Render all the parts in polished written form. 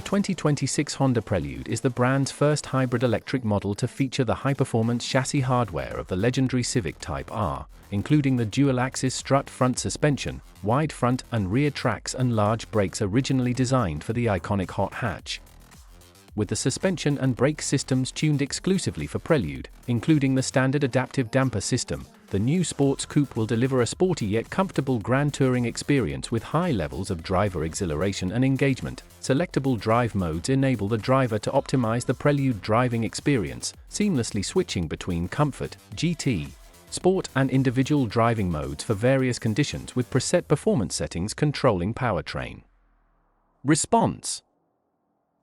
2026 Honda Prelude is the brand's first hybrid electric model to feature the high-performance chassis hardware of the legendary Civic Type R, including the dual-axis strut front suspension, wide front and rear tracks and large brakes originally designed for the iconic hot hatch. With the suspension and brake systems tuned exclusively for Prelude, including the standard adaptive damper system, the new sports coupe will deliver a sporty yet comfortable grand touring experience with high levels of driver exhilaration and engagement. Selectable drive modes enable the driver to optimize the Prelude driving experience, seamlessly switching between comfort, GT, sport and individual driving modes for various conditions with preset performance settings controlling powertrain response,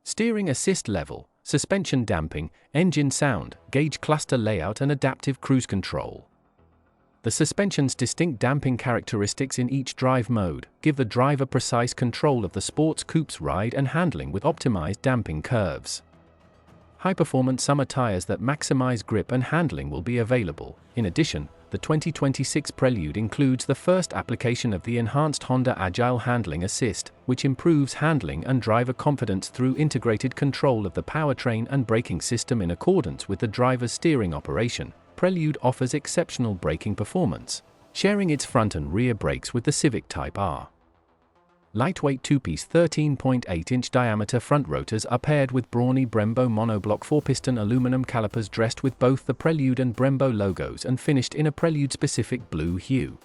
steering assist level, suspension damping, engine sound, gauge cluster layout and adaptive cruise control. The suspension's distinct damping characteristics in each drive mode give the driver precise control of the sports coupe's ride and handling with optimized damping curves. High-performance summer tires that maximize grip and handling will be available. In addition, the 2026 Prelude includes the first application of the enhanced Honda Agile Handling Assist, which improves handling and driver confidence through integrated control of the powertrain and braking system in accordance with the driver's steering operation. Prelude offers exceptional braking performance, sharing its front and rear brakes with the Civic Type R. Lightweight two-piece 13.8-inch diameter front rotors are paired with brawny Brembo monoblock four-piston aluminum calipers dressed with both the Prelude and Brembo logos and finished in a Prelude-specific blue hue.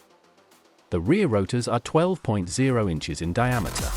The rear rotors are 12.0 inches in diameter.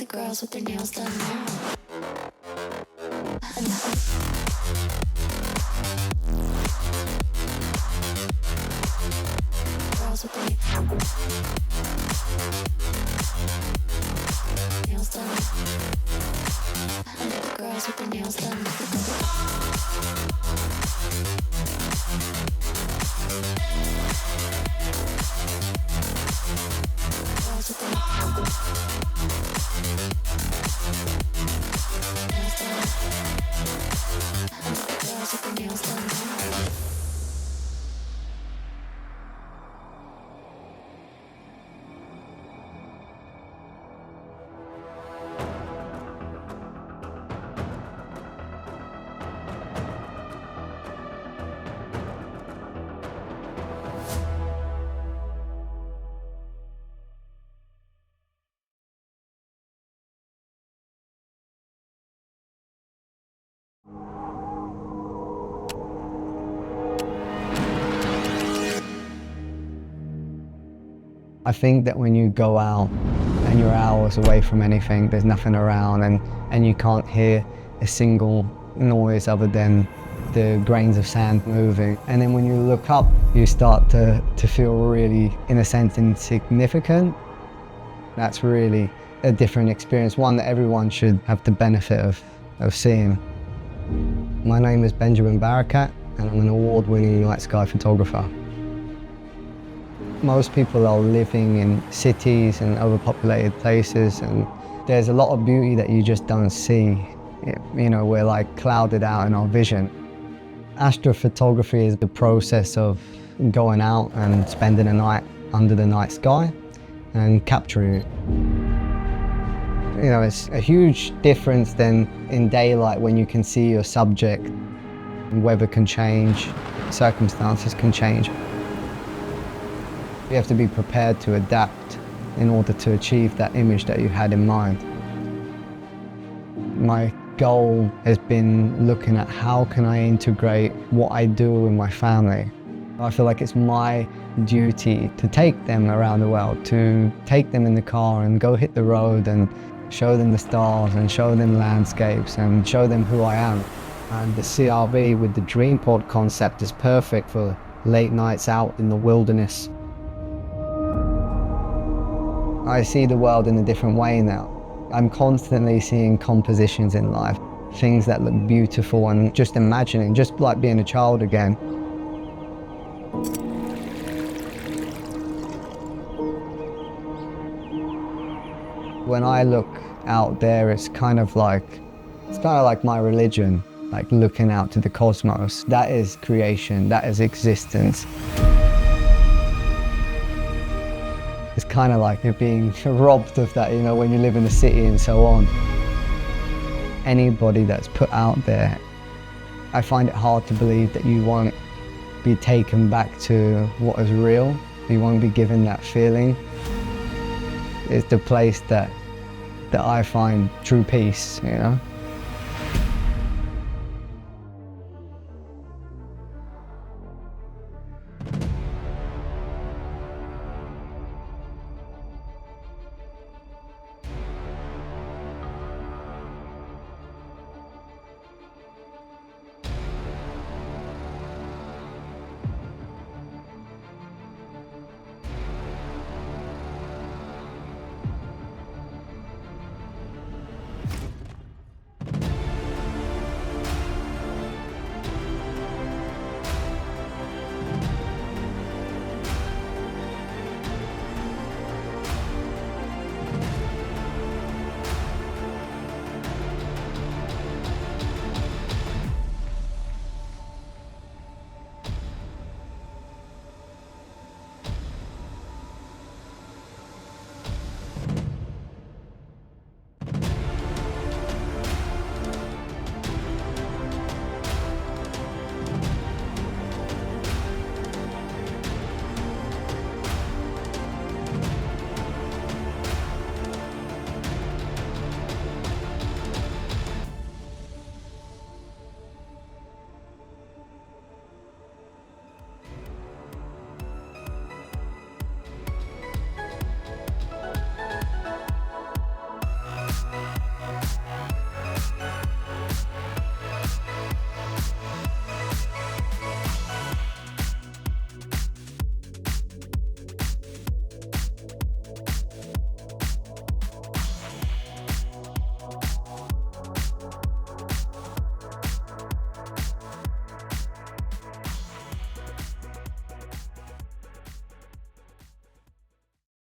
Girls with their nails done now. Girls with their nails done. Girls with their nails done. Girls with their nails done. I think that when you go out and you're hours away from anything, there's nothing around and you can't hear a single noise other than the grains of sand moving. And then when you look up, you start to feel really, in a sense, insignificant. That's really a different experience, one that everyone should have the benefit of seeing. My name is Benjamin Barakat and I'm an award-winning night sky photographer. Most people are living in cities and overpopulated places, and there's a lot of beauty that you just don't see. You know, we're like clouded out in our vision. Astrophotography is the process of going out and spending a night under the night sky and capturing it. You know, it's a huge difference than in daylight when you can see your subject. Weather can change, circumstances can change. You have to be prepared to adapt in order to achieve that image that you had in mind. My goal has been looking at how can I integrate what I do in my family. I feel like it's my duty to take them around the world, to take them in the car and go hit the road and show them the stars and show them landscapes and show them who I am. And the CRV with the DreamPod concept is perfect for late nights out in the wilderness. I see the world in a different way now. I'm constantly seeing compositions in life, things that look beautiful, and just imagining, just like being a child again. When I look out there, it's kind of like my religion, like looking out to the cosmos. That is creation, that is existence. It's kind of like you're being robbed of that, you know, when you live in the city and so on. Anybody that's put out there, I find it hard to believe that you won't be taken back to what is real. You won't be given that feeling. It's the place that I find true peace, you know.